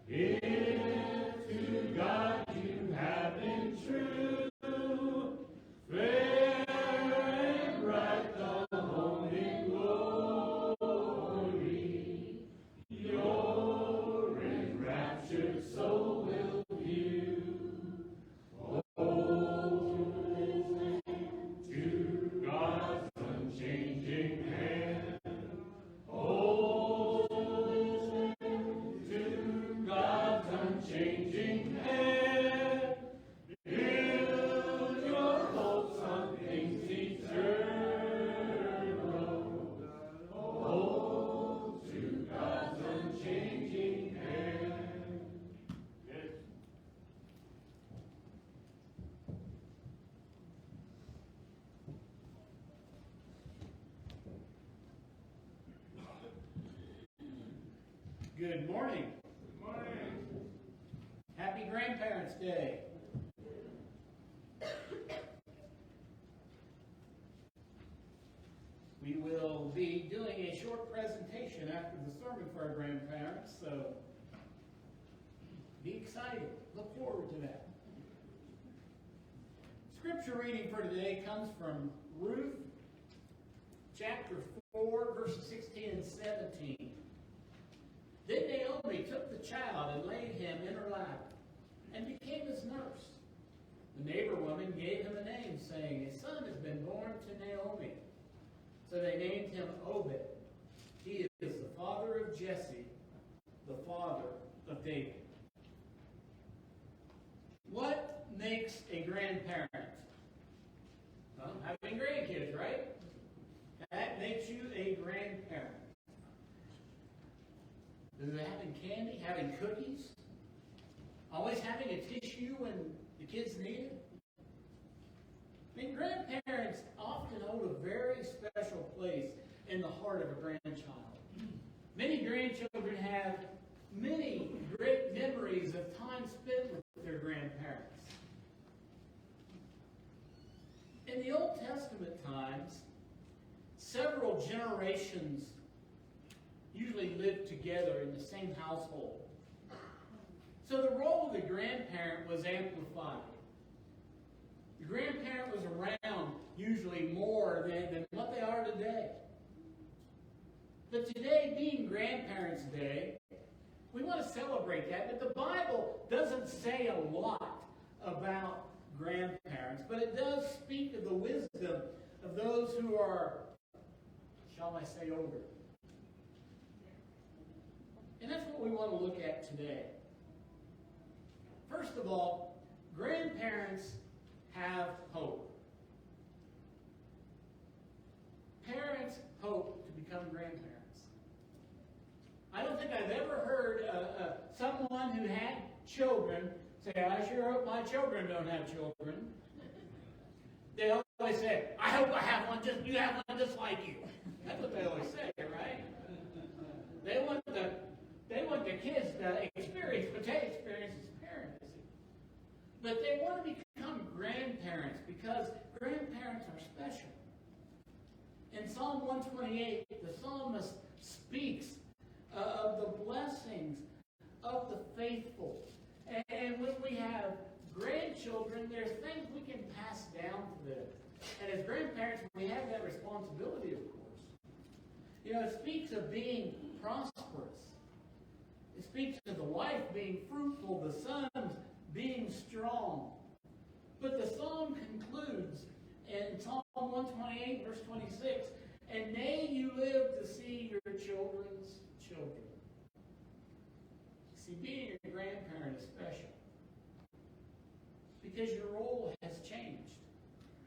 If to God you have been true, fair and bright the home in glory, your enraptured soul will view. Oh, to God's unchanging hand. Oh, to God's unchanging hand. Build your hopes on things eternal. Oh, to God's unchanging hand. Yes. Good morning. Good morning. Happy Grandparents' Day. We will be doing a short presentation after the sermon for our grandparents, so be excited. Look forward to that. Scripture reading for today comes from Ruth, chapter 4, verses 16 and 17. Then Naomi took the child and laid him in her lap and became his nurse. The neighbor woman gave him a name, saying, "A son has been born to Naomi." So they named him Obed. He is the father of Jesse, the father of David. What makes a grandparent? Well, having grandkids, right? That makes you a grandparent. Is it having candy, having cookies? Always having a tissue when the kids need it? I mean, grandparents often hold a very special place in the heart of a grandchild. Many grandchildren have many great memories of time spent with their grandparents. In the Old Testament times, several generations usually lived together in the same household. So the role of the grandparent was amplified. The grandparent was around usually more than what they are today. But today, being Grandparents' Day, we want to celebrate that. But the Bible doesn't say a lot about grandparents, but it does speak of the wisdom of those who are, shall I say, older. And that's what we want to look at today. First of all, grandparents have hope. Parents hope to become grandparents. I don't think I've ever heard someone who had children say, "I sure hope my children don't have children." They always say, "I hope I have one just you have one just like you." That's what they always say, right? They want the kids to experience what they experience as parents. But they want to become grandparents because grandparents are special. In Psalm 128, the psalmist speaks of the blessings of the faithful. And when we have grandchildren, there's things we can pass down to them. And as grandparents, we have that responsibility, of course. You know, it speaks of being prosperous. It speaks of the wife being fruitful, the sons being strong. But the psalm concludes in Psalm 128, verse 26, "And may you live to see your children's children." See, being a grandparent is special because your role has changed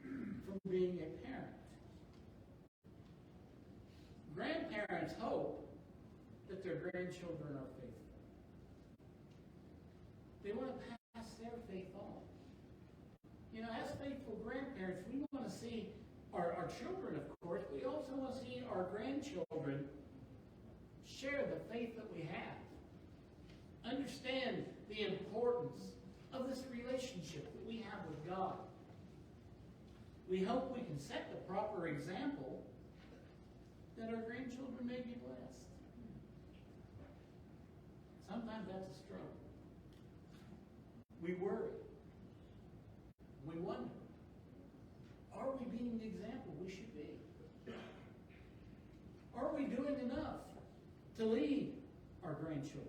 from being a parent. Grandparents hope that their grandchildren are faithful. They want to pass their faith on. You know, as faithful grandparents, we want to see our children, of course, we also want to see our grandchildren share the faith that we have. Understand the importance of this relationship that we have with God. We hope we can set the proper example that our grandchildren may be blessed. sometimes that's a struggle. We worry. We wonder, are we being the example we should be? Are we doing enough to lead our grandchildren?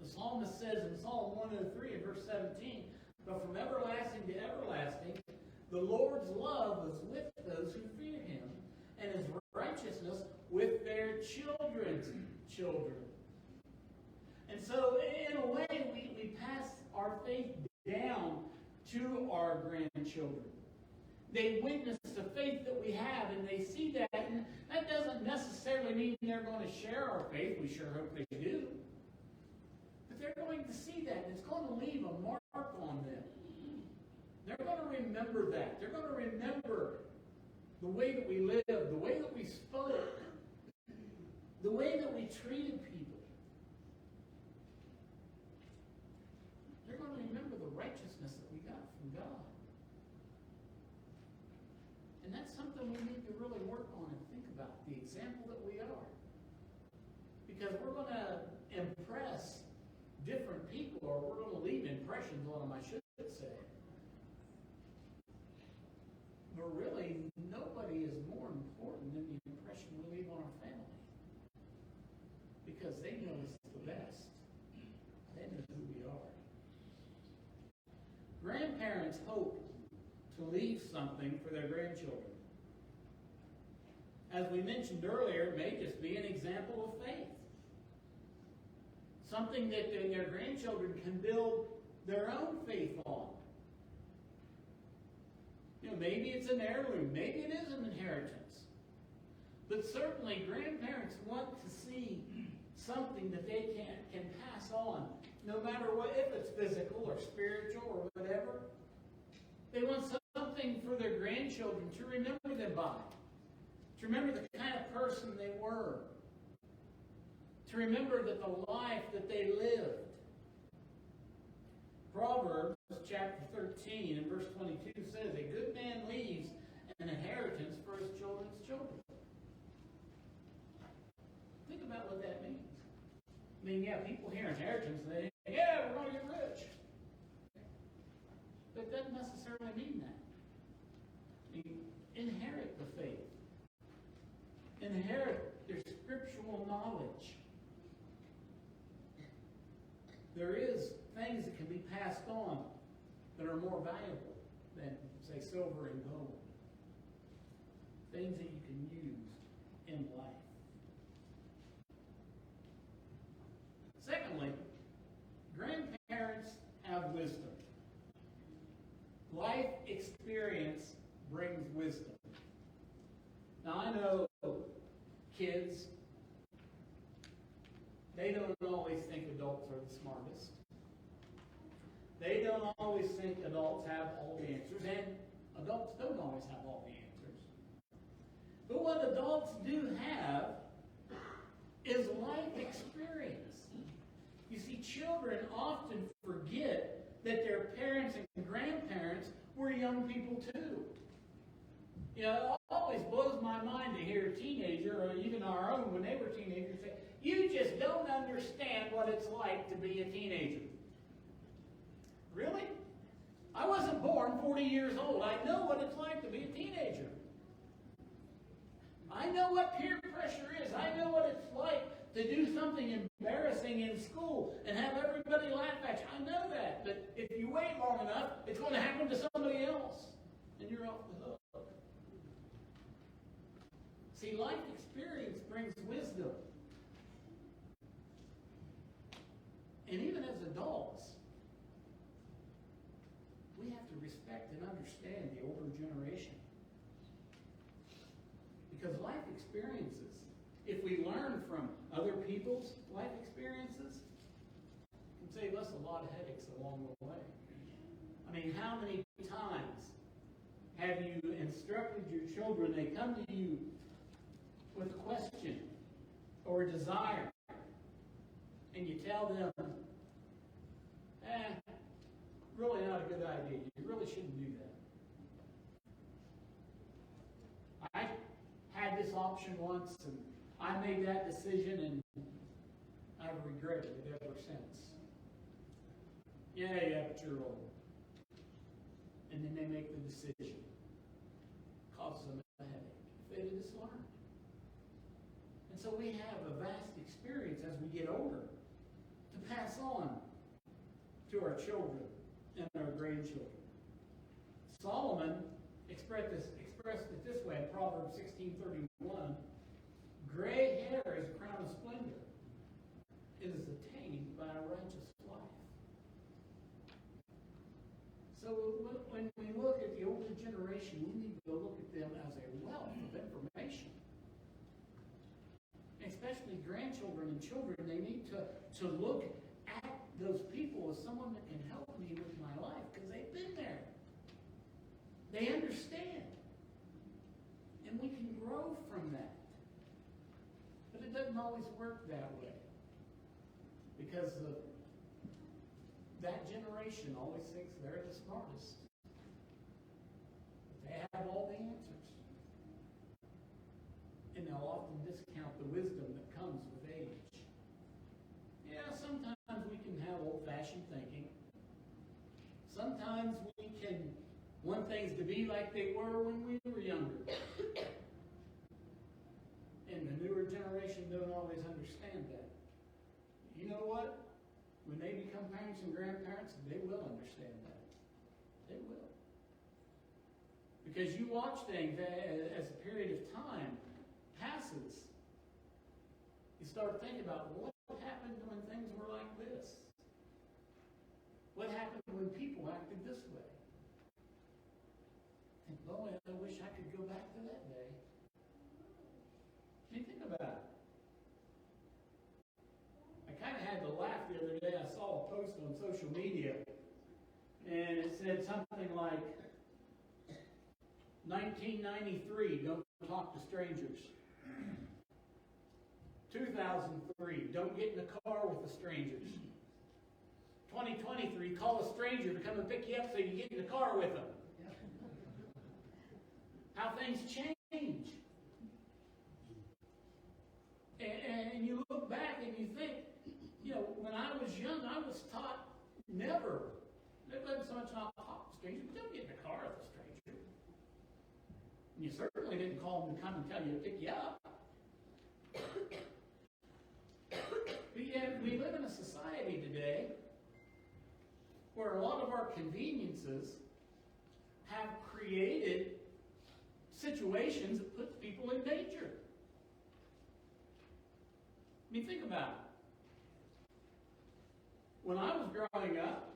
The psalmist says in Psalm 103 and verse 17, but from everlasting to everlasting, the Lord's love is with those who fear him, and his righteousness with their children's children. And so, in a way, we pass our faith down to our grandchildren. They witness the faith that we have, and they see that. And that doesn't necessarily mean they're going to share our faith. We sure hope they do. But they're going to see that, and it's going to leave a mark on them. They're going to remember that. They're going to remember the way that we lived, the way that we spoke, the way that we treated people. They're going to remember the righteousness that we got from God. And that's something we need to really work on and think about, the example that we are. Because we're going to impress different people, or we're going to leave impressions on them, I should say. But really, nobody is more important than the impression we leave on our family. Because they know us the best. They know who we are. Grandparents hope to leave something for their grandchildren. As we mentioned earlier, it may just be an example of faith. Something that their grandchildren can build their own faith on. Maybe it's an heirloom. Maybe it is an inheritance. But certainly, grandparents want to see something that they can pass on, no matter what, if it's physical or spiritual or whatever. They want something for their grandchildren to remember them by, to remember the kind of person they were, to remember that the life that they lived. Proverbs chapter 13 and verse 22 says, a good man leaves an inheritance for his children's children. Think about what that means. I mean, yeah, people hear inheritance and they think, yeah, we're going to get rich. But it doesn't necessarily mean that. I mean, inherit the faith. Inherit their scriptural knowledge. There is things that can be passed on that are more valuable than, say, silver and gold. Things that you can use in life. Secondly, grandparents have wisdom. Life experience brings wisdom. Now, I know kids, they don't always think adults are the smartest. They don't always think adults have all the answers, and adults don't always have all the answers. But what adults do have is life experience. You see, children often forget that their parents and grandparents were young people too. It always blows my mind to hear a teenager, or even our own when they were teenagers, say, you just don't understand what it's like to be a teenager. Really? I wasn't born 40 years old. I know what it's like to be a teenager. I know what peer pressure is. I know what it's like to do something embarrassing in school and have everybody laugh at you. I know that. But if you wait long enough, it's going to happen to somebody else. And you're off the hook. See, life experience brings wisdom. And even as adults, we have to respect and understand the older generation. Because life experiences, if we learn from other people's life experiences, can save us a lot of headaches along the way. I mean, how many times have you instructed your children, they come to you with a question or a desire, and you tell them, really not a good idea. You really shouldn't do that. I had this option once, and I made that decision, and have regretted it ever since. Yeah, but you're old. And then they make the decision. Causes them a headache. If they just learned. And so we have a vast experience as we get older to pass on to our children and our grandchildren. Solomon expressed it this way in Proverbs 16:31. Gray hair is a crown of splendor. It is attained by a righteous life. So when we look at the older generation, we need to look at them as a wealth of information. Especially grandchildren and children, they need to look at those people as someone that can help me with my life because they've been there. They understand. And we can grow from that. But it doesn't always work that way. Because that generation always thinks they're the smartest. They have all the answers. And they'll often discount the wisdom that comes with age. Yeah, sometimes we can have old-fashioned thinking. Sometimes we can want things to be like they were when we were younger. And the newer generation don't always understand that. You know what? When they become parents and grandparents, they will understand that. They will. Because you watch things as a period of time passes. You start thinking about what happened when things were like this. What happened when people acted this way? And boy, I wish I could go back to that day. I mean, think about it. I kind of had to laugh the other day. I saw a post on social media, and it said something like, 1993, don't talk to strangers. 2003, don't get in the car with the strangers. 2023, call a stranger to come and pick you up so you get in the car with them. How things change. And you look back and you think, when I was young, I was taught never. It wasn't so much not talk to strangers, but don't get in the car with a stranger. And you certainly didn't call them to come and tell you to pick you up. But yet, we live in a society today where a lot of our conveniences have created situations that put people in danger. I mean, think about it. When I was growing up,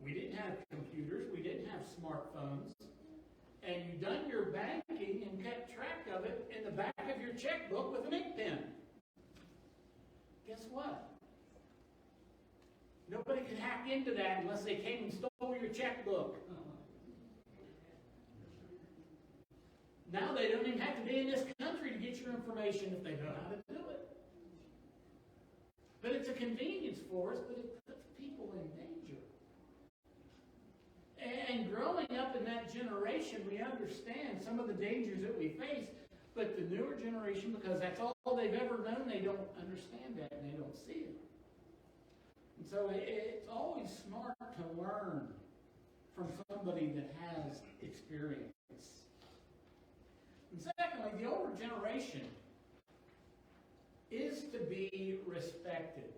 we didn't have computers, we didn't have smartphones, and you done your banking and kept track of it in the back of your checkbook with an ink pen. Guess what? Nobody could hack into that unless they came and stole your checkbook. Now they don't even have to be in this country to get your information if they know how to do it. But it's a convenience for us, but it puts people in danger. And growing up in that generation, we understand some of the dangers that we face, but the newer generation, because that's all they've ever known, they don't understand that and they don't see it. And so it's always smart to learn from somebody that has experience. And secondly, the older generation is to be respected.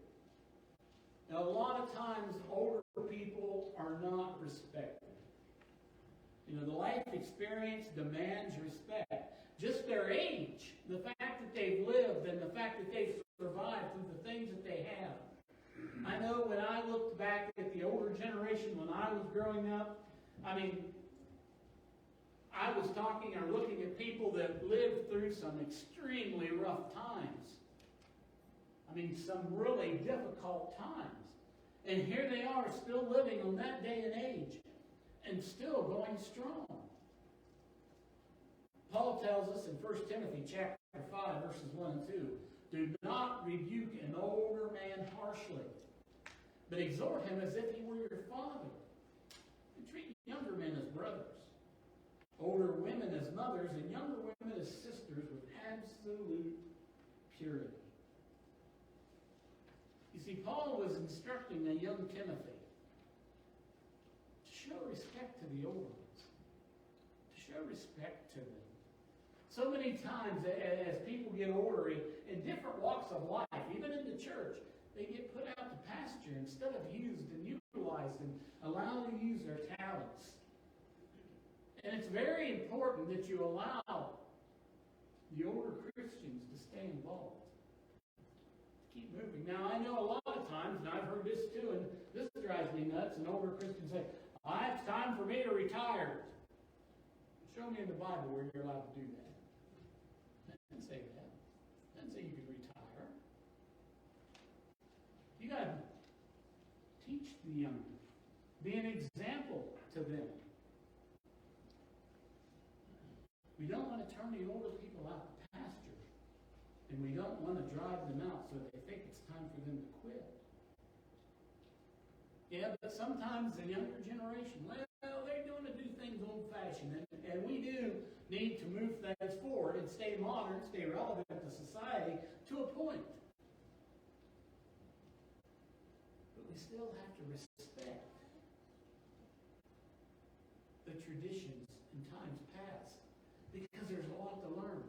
Now, a lot of times, older people are not respected. The life experience demands respect. Just their age, the fact that they've lived and the fact that they've survived through the things that they have. I know when I looked back at the older generation when I was growing up, I was talking or looking at people that lived through some extremely rough times. Some really difficult times. And here they are still living on that day and age and still going strong. Paul tells us in 1 Timothy chapter 5, verses 1 and 2, do not rebuke an older man harshly, but exhort him as if he were your father. And treat younger men as brothers, older women as mothers, and younger women as sisters with absolute purity. See, Paul was instructing a young Timothy to show respect to the older ones, to show respect to them. So many times as people get older in different walks of life, even in the church, they get put out to pasture instead of used and utilized and allowed to use their talents. And it's very important that you allow the older Christians to stay involved. Keep moving. Now, I know a lot of times, and I've heard this too, and this drives me nuts, and older Christians say, it's time for me to retire. Show me in the Bible where you're allowed to do that. It doesn't say that. It doesn't say you can retire. You got to teach the younger. Be an example to them. We don't want to turn the older people out to pasture. And we don't want to drive them out so they think it's time for them to quit. Yeah, but sometimes the younger generation, well, they're going to do things old-fashioned. And we do need to move things forward and stay modern, stay relevant to society to a point. But we still have to respect the traditions in times past because there's a lot to learn.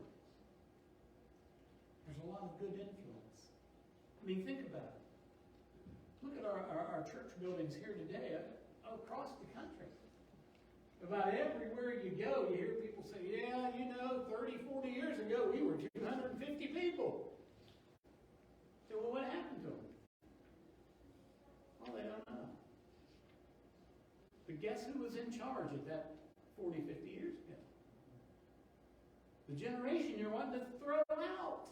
There's a lot of good influence. I mean, think about it. Look at our church buildings here today across the country. About everywhere you go, you hear people say, 30, 40 years ago, we were 250 people. So, well, what happened to them? Well, they don't know. But guess who was in charge at that 40, 50 years ago? The generation you're wanting to throw out.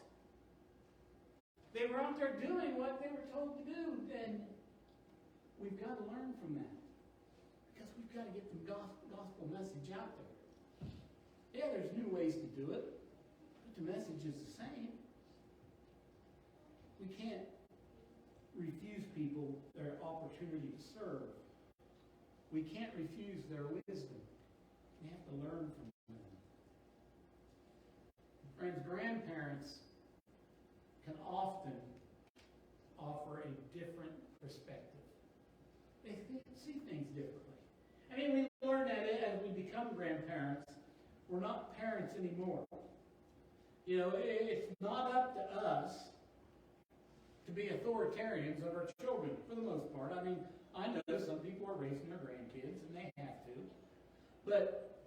They were out there doing what they were told to do, and we've got to learn from that. Because we've got to get the gospel message out there. Yeah, there's new ways to do it, but the message is the same. We can't refuse people their opportunity to serve. We can't refuse their wisdom. We have to learn from them. Friends, grandparents can often offer a different perspective. They see things differently. I mean, we learn that as we become grandparents, we're not parents anymore. You know, it's not up to us to be authoritarians of our children, for the most part. I mean, I know some people are raising their grandkids, and they have to. But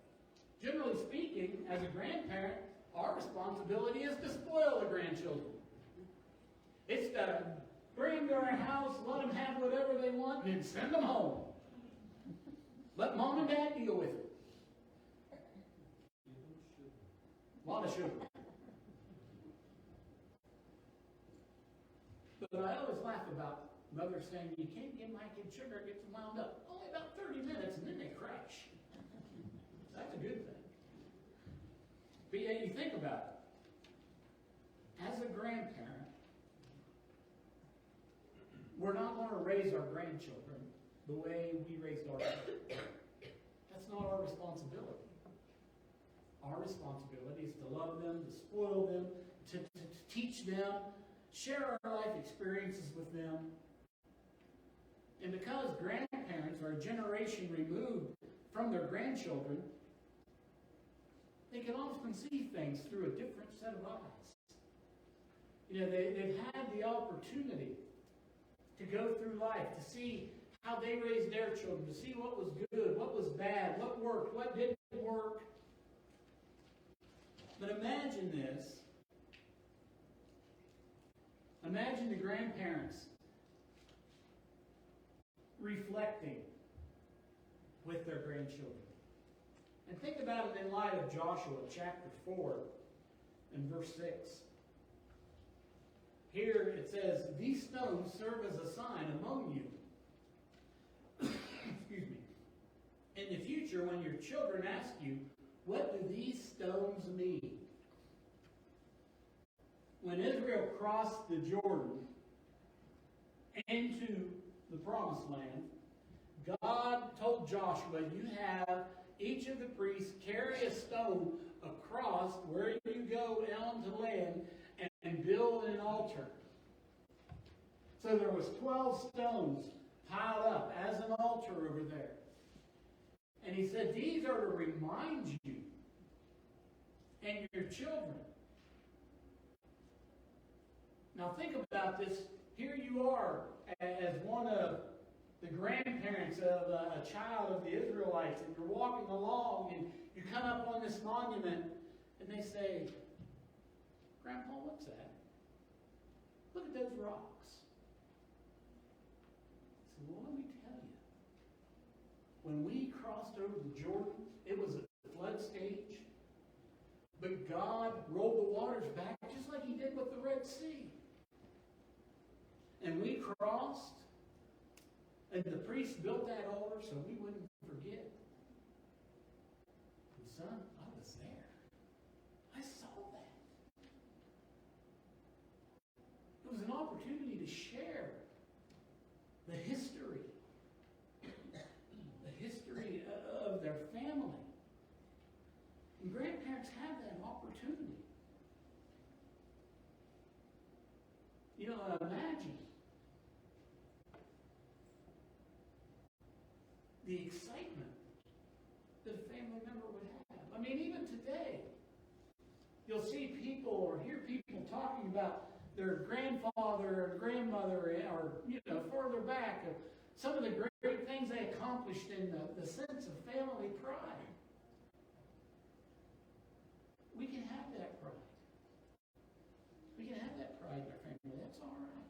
generally speaking, as a grandparent, our responsibility is to spoil the grandchildren. It's to bring them to our house, let them have whatever they want, and then send them home. Let mom and dad deal with it. A lot of sugar. But I always laugh about mothers saying, you can't give my kid sugar, it gets them wound up. Only about 30 minutes, and then they crash. That's a good thing. But yeah, you think about it. As a grandparent, we're not going to raise our grandchildren the way we raised our children. That's not our responsibility. Our responsibility is to love them, to spoil them, to teach them, share our life experiences with them. And because grandparents are a generation removed from their grandchildren, they can often see things through a different set of eyes. You know, they've had the opportunity to go through life, to see how they raised their children, to see what was good, what was bad, what worked, what didn't work. But imagine this. Imagine the grandparents reflecting with their grandchildren. And think about it in light of Joshua chapter 4 and verse 6. Here it says, these stones serve as a sign among you. Excuse me. In the future, when your children ask you, what do these stones mean? When Israel crossed the Jordan into the promised land, God told Joshua, you have each of the priests carry a stone across where you go onto land and build an altar. So there was 12 stones piled up as an altar over there. And he said, these are to remind you and your children. Now think about this. Here you are as one of the grandparents of a child of the Israelites, and you're walking along, and you come up on this monument, and they say, Grandpa, what's that? Look at those rocks. I said, well, let me tell you. When we crossed over the Jordan, it was a flood stage, but God rolled the waters back just like he did with the Red Sea. And we crossed, and the priest built that altar so we wouldn't forget. And son, I was there. I saw that. It was an opportunity to share the history of their family. And grandparents have that opportunity. You know, imagine the excitement that a family member would have. I mean, even today, you'll see people or hear people talking about their grandfather or grandmother or, further back, some of the great things they accomplished in the sense of family pride. We can have that pride. We can have that pride in our family. That's all right.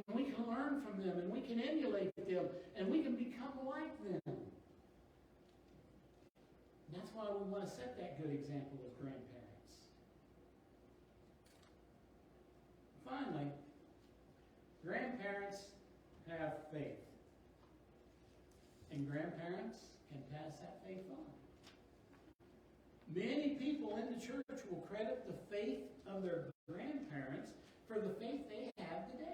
And we can learn from them, and we can emulate them, and we can become like them. And that's why we want to set that good example as grandparents. Finally, grandparents have faith. And grandparents can pass that faith on. Many people in the church will credit the faith of their grandparents for the faith they have today.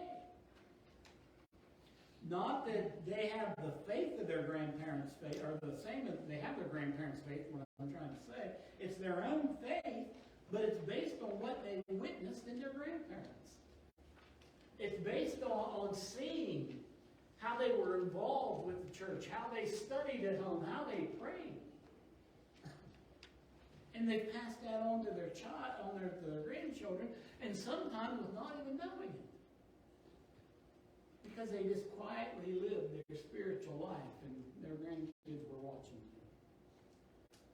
Not that they have the faith of their grandparents' faith, or the same as they have their grandparents' faith, what I'm trying to say. It's their own faith, but it's based on what they witnessed in their grandparents. It's based on seeing how they were involved with the church, how they studied at home, how they prayed. And they passed that on to their grandchildren, and sometimes with not even knowing it. Because they just quietly lived their spiritual life, and their grandkids were watching them.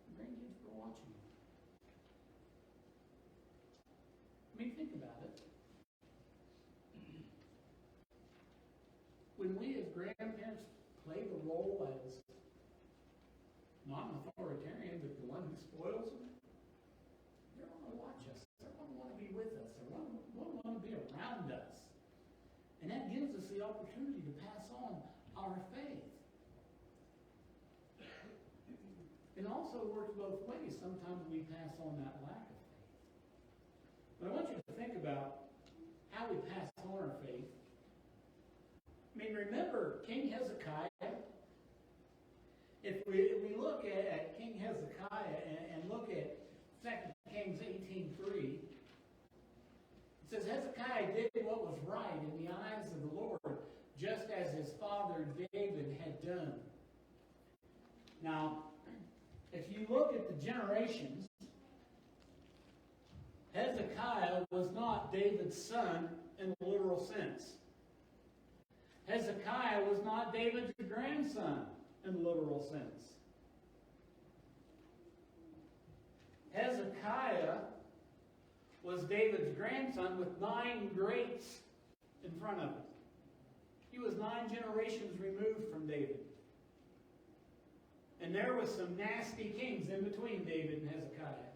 The grandkids were watching them. I mean, think about it. When we as grandparents play the role as not an authoritarian, but the one who spoils them, they're going to watch us. They're going to want to be with us. They're going to want to be around us. And that gives us the opportunity to pass on our faith. It also works both ways. Sometimes we pass on that lack of faith. But I want you to think about how we pass on our faith. I mean, remember King Hezekiah? If we look at King Hezekiah and look at 2 Kings 18:3, it says, Hezekiah did what was right in the eyes of the Lord, just as his father David had done. Now, if you look at the generations, Hezekiah was not David's son in the literal sense. Hezekiah was not David's grandson in the literal sense. Hezekiah was David's grandson with 9 greats in front of him. He was 9 generations removed from David. And there was some nasty kings in between David and Hezekiah.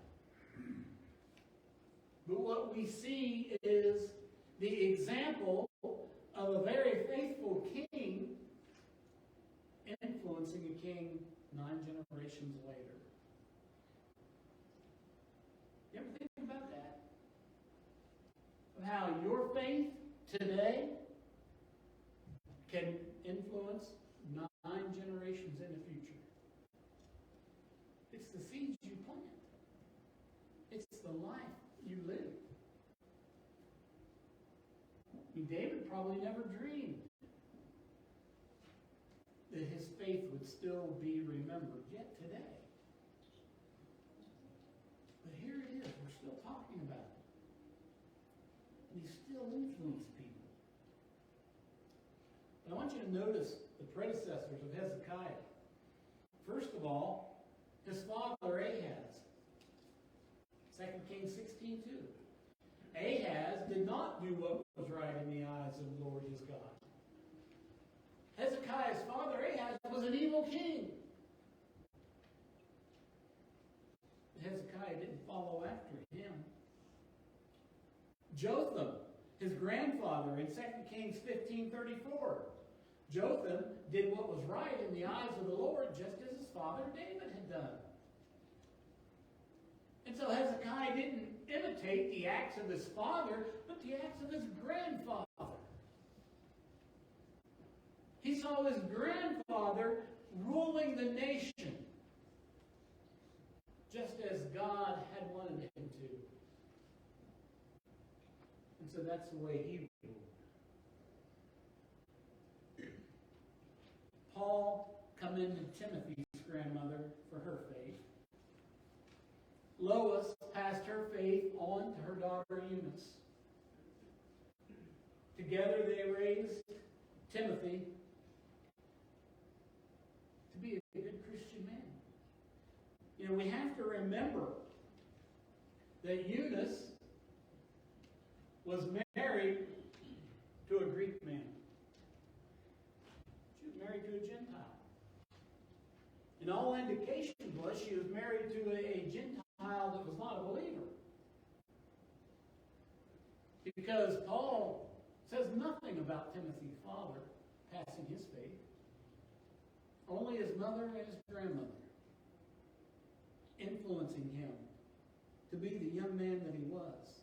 But what we see is the example of a very faithful king influencing a king 9 generations later. You ever think about that? Of how your faith today can influence 9 generations in the future. It's the seeds you plant. It's the life you live. I mean, David probably never dreamed that his faith would still be remembered yet today. But here it is. We're still talking about it. And he still influenced people. But I want you to notice the predecessors of Hezekiah. First of all, his father Ahaz. 2 Kings 16:2. Ahaz did not do what was right in the eyes of the Lord his God. Hezekiah's father Ahaz was an evil king. Hezekiah didn't follow after him. Jotham, his grandfather, in 2 Kings 15:34. Jotham did what was right in the eyes of the Lord, just as his father David had done. And so Hezekiah didn't imitate the acts of his father, but the acts of his grandfather. He saw his grandfather ruling the nation, just as God had wanted him to. And so that's the way he ruled. Paul commended Timothy's grandmother for her faith. Lois passed her faith on to her daughter Eunice. Together they raised Timothy to be a good Christian man. You know, we have to remember that Eunice was married to a Greek man. She was married to a Gentile. And all indication was she was married to a Gentile that was not a believer. Because Paul says nothing about Timothy's father passing his faith. Only his mother and his grandmother influencing him to be the young man that he was.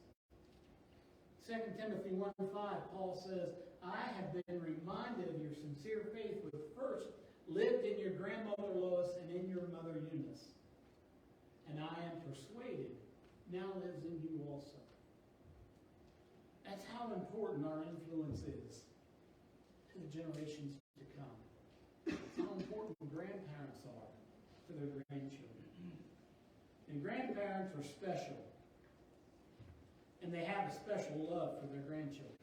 2 Timothy 1:5, Paul says, I have been reminded of your sincere faith which first lived in your grandmother Lois and in your mother Eunice. And I am persuaded now lives in you also. That's how important our influence is to the generations to come. It's how important grandparents are to their grandchildren. And grandparents are special. And they have a special love for their grandchildren.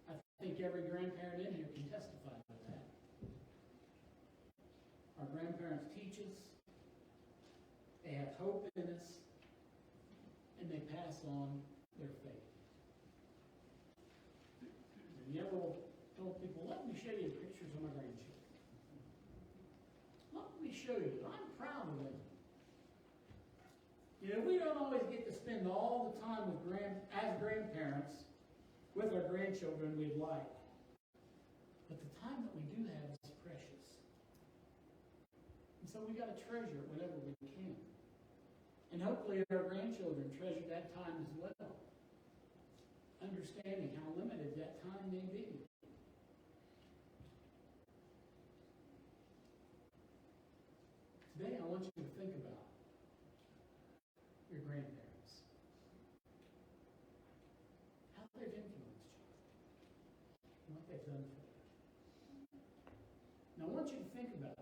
I think every grandparent in here can testify to that. Our grandparents teach us, they have hope in us, and they pass on their faith. And you ever told people, let me show you pictures of my grandchildren. Let me show you. I'm proud of them. You know, we don't always get to spend all the time with as grandparents with our grandchildren we'd like. But the time that we do have is precious. And so we got to treasure it whenever we can. And hopefully our grandchildren treasure that time as well. Understanding how limited that time may be. Today I want you to think about your grandparents. How they've influenced you. And what they've done for you. Now I want you to think about